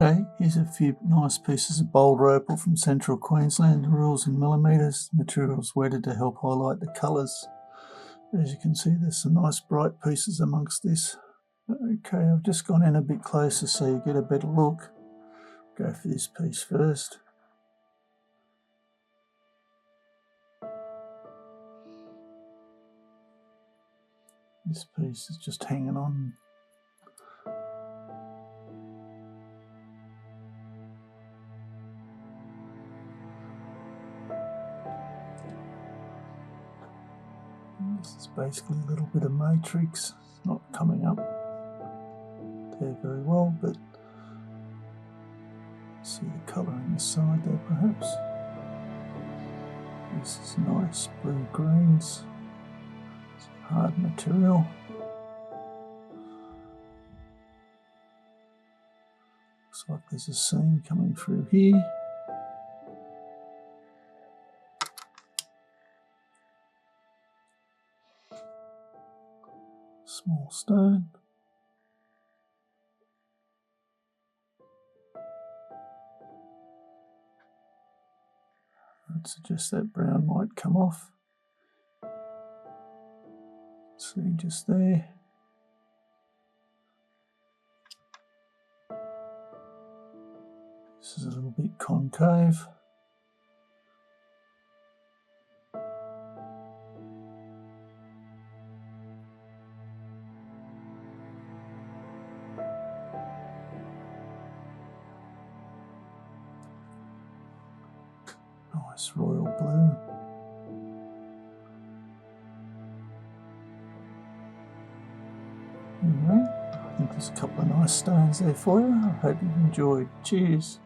Okay, here's a few nice pieces of Boulder Opal from central Queensland. The rules in millimetres. Materials wetted to help highlight the colours. As you can see, there's some nice bright pieces amongst this. Okay, I've just gone in a bit closer so you get a better look. Go for this piece first. This piece is just hanging on. This is basically a little bit of matrix. It's not coming up there very well, but see the colour on the side there perhaps. This is nice blue greens. It's hard material. Looks like there's a seam coming through here. Small stone. I'd suggest that brown might come off. See just there. This is a little bit concave. Nice royal blue. Anyway, I think there's a couple of nice stones there for you. I hope you've enjoyed. Cheers.